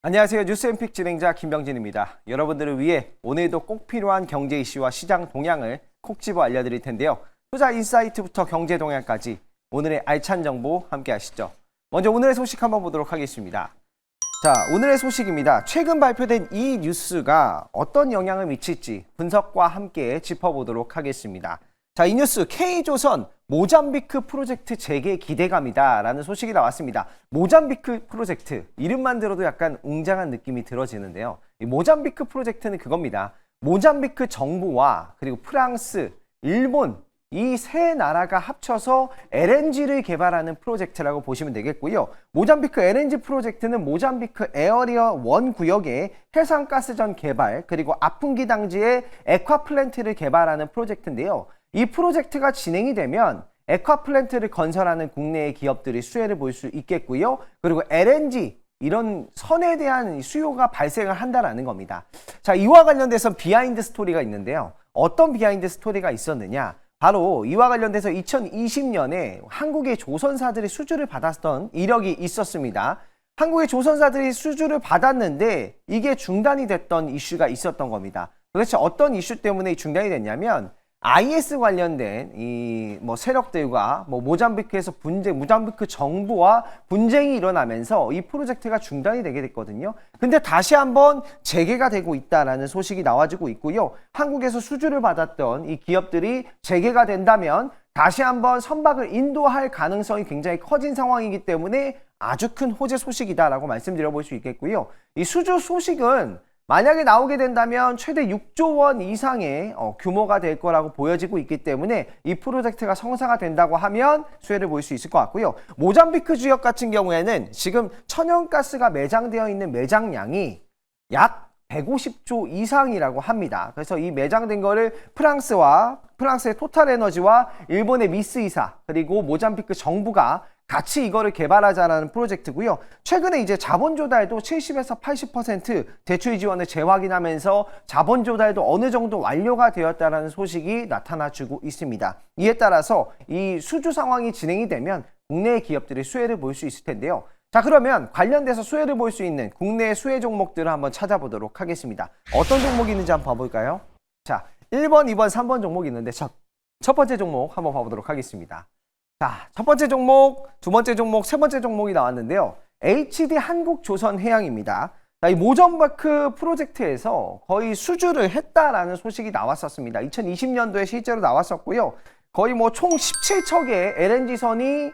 안녕하세요. 뉴스앤픽 진행자 김병진입니다. 여러분들을 위해 오늘도 꼭 필요한 경제 이슈와 시장 동향을 콕 집어 알려드릴 텐데요. 투자 인사이트부터 경제 동향까지 오늘의 알찬 정보 함께 하시죠. 먼저 오늘의 소식 한번 보도록 하겠습니다. 자, 오늘의 소식입니다. 최근 발표된 이 뉴스가 어떤 영향을 미칠지 분석과 함께 짚어보도록 하겠습니다. 자, 이 뉴스 K조선 모잠비크 프로젝트 재개 기대감이다 라는 소식이 나왔습니다. 모잠비크 프로젝트, 이름만 들어도 약간 웅장한 느낌이 들어지는데요. 이 모잠비크 프로젝트는 그겁니다. 모잠비크 정부와 그리고 프랑스, 일본 이 세 나라가 합쳐서 LNG를 개발하는 프로젝트라고 보시면 되겠고요. 모잠비크 LNG 프로젝트는 모잠비크 에어리어 1 구역의 해상가스전 개발 그리고 아풍기 당지의 액화플랜트를 개발하는 프로젝트인데요. 이 프로젝트가 진행이 되면 액화플랜트를 건설하는 국내의 기업들이 수혜를 볼 수 있겠고요. 그리고 LNG 이런 선에 대한 수요가 발생을 한다라는 겁니다. 자, 이와 관련돼서 비하인드 스토리가 있는데요. 어떤 비하인드 스토리가 있었느냐? 바로 이와 관련돼서 2020년에 한국의 조선사들이 수주를 받았던 이력이 있었습니다. 한국의 조선사들이 수주를 받았는데 이게 중단이 됐던 이슈가 있었던 겁니다. 도대체 어떤 이슈 때문에 중단이 됐냐면 IS 관련된 이 세력들과 모잠비크에서 모잠비크 정부와 분쟁이 일어나면서 이 프로젝트가 중단이 되게 됐거든요. 근데 다시 한번 재개가 되고 있다라는 소식이 나와주고 있고요. 한국에서 수주를 받았던 이 기업들이 재개가 된다면 다시 한번 선박을 인도할 가능성이 굉장히 커진 상황이기 때문에 아주 큰 호재 소식이다라고 말씀드려 볼 수 있겠고요. 이 수주 소식은 만약에 나오게 된다면 최대 6조 원 이상의 규모가 될 거라고 보여지고 있기 때문에 이 프로젝트가 성사가 된다고 하면 수혜를 볼 수 있을 것 같고요. 모잠비크 지역 같은 경우에는 지금 천연가스가 매장되어 있는 매장량이 약 150조 이상이라고 합니다. 그래서 이 매장된 거를 프랑스의 토탈에너지와 일본의 미쓰이사 그리고 모잠비크 정부가 같이 이거를 개발하자라는 프로젝트고요. 최근에 이제 자본 조달도 70에서 80% 대출 지원을 재확인하면서 자본 조달도 어느 정도 완료가 되었다라는 소식이 나타나주고 있습니다. 이에 따라서 이 수주 상황이 진행이 되면 국내의 기업들이 수혜를 볼 수 있을 텐데요. 자, 그러면 관련돼서 수혜를 볼 수 있는 국내의 수혜 종목들을 한번 찾아보도록 하겠습니다. 어떤 종목이 있는지 한번 봐볼까요? 자, 1번, 2번, 3번 종목이 있는데 첫 번째 종목 한번 봐보도록 하겠습니다. 자, 첫 번째 종목, 두 번째 종목, 세 번째 종목이 나왔는데요. HD 한국조선해양입니다. 자, 이 모잠비크 프로젝트에서 거의 수주를 했다라는 소식이 나왔었습니다. 2020년도에 실제로 나왔었고요. 거의 총 17척의 LNG선이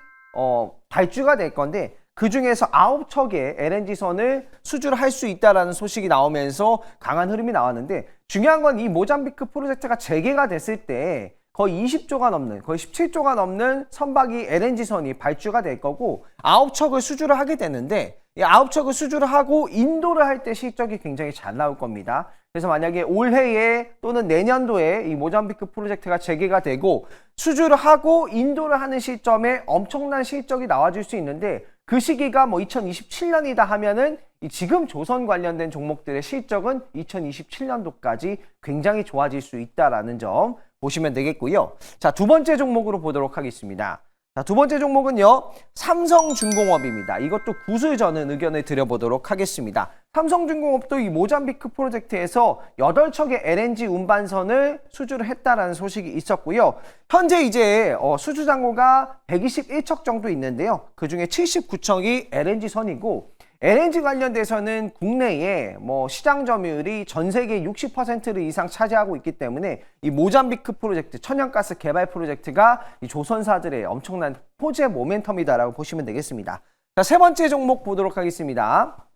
발주가 될 건데 그 중에서 9척의 LNG선을 수주를 할 수 있다라는 소식이 나오면서 강한 흐름이 나왔는데 중요한 건 이 모잠비크 프로젝트가 재개가 됐을 때 거의 20조가 넘는, 거의 17조가 넘는 선박이 LNG선이 발주가 될 거고 9척을 수주를 하게 되는데 이 9척을 수주를 하고 인도를 할 때 실적이 굉장히 잘 나올 겁니다. 그래서 만약에 올해에 또는 내년도에 이 모잠비크 프로젝트가 재개가 되고 수주를 하고 인도를 하는 시점에 엄청난 실적이 나와줄 수 있는데 그 시기가 2027년이다 하면은 지금 조선 관련된 종목들의 실적은 2027년도까지 굉장히 좋아질 수 있다라는 점 보시면 되겠고요. 자, 두 번째 종목으로 보도록 하겠습니다. 자, 두 번째 종목은요, 삼성중공업입니다. 이것도 구슬 저는 의견을 드려보도록 하겠습니다. 삼성중공업도 이 모잠비크 프로젝트에서 8척의 LNG 운반선을 수주를 했다라는 소식이 있었고요. 현재 이제 수주 잔고가 121척 정도 있는데요. 그 중에 79척이 LNG선이고 LNG 관련돼서는 국내에 시장 점유율이 전 세계 60%를 이상 차지하고 있기 때문에 이 모잠비크 프로젝트, 천연가스 개발 프로젝트가 이 조선사들의 엄청난 호재 모멘텀이다라고 보시면 되겠습니다. 자, 세 번째 종목 보도록 하겠습니다.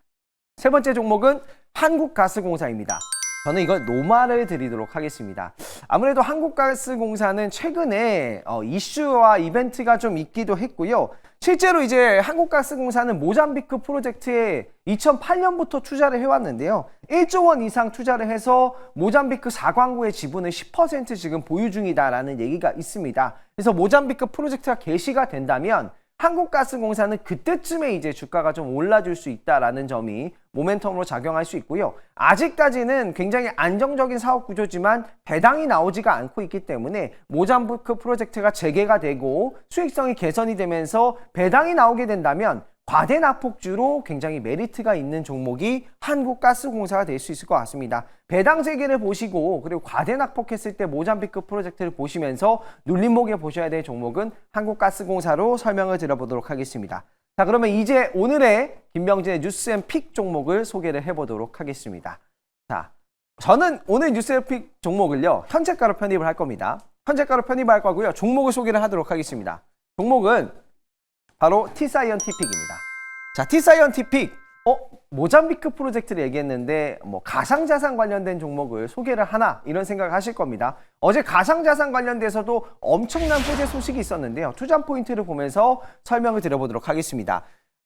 세 번째 종목은 한국가스공사입니다. 저는 이걸 노말을 드리도록 하겠습니다. 아무래도 한국가스공사는 최근에 이슈와 이벤트가 좀 있기도 했고요. 실제로 이제 한국가스공사는 모잠비크 프로젝트에 2008년부터 투자를 해왔는데요. 1조 원 이상 투자를 해서 모잠비크 4광구의 지분을 10% 지금 보유 중이다라는 얘기가 있습니다. 그래서 모잠비크 프로젝트가 개시가 된다면 한국가스공사는 그때쯤에 이제 주가가 좀 올라줄 수 있다라는 점이 모멘텀으로 작용할 수 있고요. 아직까지는 굉장히 안정적인 사업 구조지만 배당이 나오지가 않고 있기 때문에 모잠비크 프로젝트가 재개가 되고 수익성이 개선이 되면서 배당이 나오게 된다면 과대납폭주로 굉장히 메리트가 있는 종목이 한국가스공사가 될 수 있을 것 같습니다. 배당 재개를 보시고 그리고 과대납폭했을 때 모잠비크 프로젝트를 보시면서 눌림목에 보셔야 될 종목은 한국가스공사로 설명을 드려보도록 하겠습니다. 자, 그러면 이제 오늘의 김병진의 뉴스앤픽 종목을 소개를 해보도록 하겠습니다. 자, 저는 오늘 뉴스앤픽 종목을요, 현재가로 편입을 할 겁니다. 현재가로 편입할 거고요. 종목을 소개를 하도록 하겠습니다. 종목은 바로 T사이언티픽입니다. 자, T사이언티픽. 모잠비크 프로젝트를 얘기했는데 가상자산 관련된 종목을 소개를 하나 이런 생각을 하실 겁니다. 어제 가상자산 관련돼서도 엄청난 호재 소식이 있었는데요. 투자 포인트를 보면서 설명을 드려보도록 하겠습니다.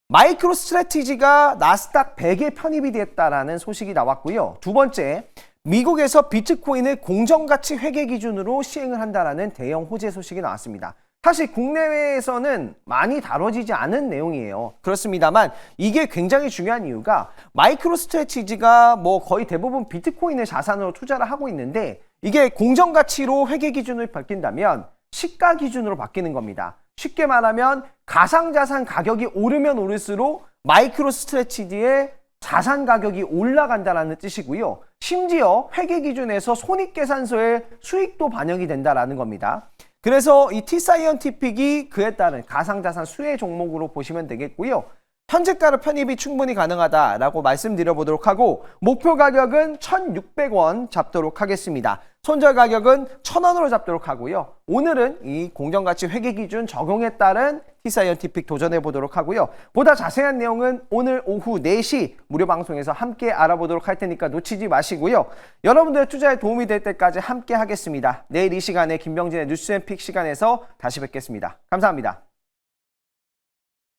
마이크로 스트래티지가 나스닥 100에 편입이 됐다라는 소식이 나왔고요. 두 번째, 미국에서 비트코인을 공정가치 회계 기준으로 시행을 한다라는 대형 호재 소식이 나왔습니다. 사실 국내외에서는 많이 다뤄지지 않은 내용이에요. 그렇습니다만 이게 굉장히 중요한 이유가 마이크로 스트래티지가 거의 대부분 비트코인을 자산으로 투자를 하고 있는데 이게 공정가치로 회계 기준을 바뀐다면 시가 기준으로 바뀌는 겁니다. 쉽게 말하면 가상자산 가격이 오르면 오를수록 마이크로 스트래티지의 자산 가격이 올라간다는 뜻이고요. 심지어 회계 기준에서 손익계산서의 수익도 반영이 된다는 겁니다. 그래서 이 T사이언티픽이 그에 따른 가상자산 수혜 종목으로 보시면 되겠고요. 현재가로 편입이 충분히 가능하다라고 말씀드려보도록 하고 목표 가격은 1,600원 잡도록 하겠습니다. 손절 가격은 1,000원으로 잡도록 하고요. 오늘은 이 공정가치 회계 기준 적용에 따른 T사이언티픽 도전해보도록 하고요. 보다 자세한 내용은 오늘 오후 4시 무료 방송에서 함께 알아보도록 할 테니까 놓치지 마시고요. 여러분들의 투자에 도움이 될 때까지 함께 하겠습니다. 내일 이 시간에 김병진의 뉴스앤픽 시간에서 다시 뵙겠습니다. 감사합니다.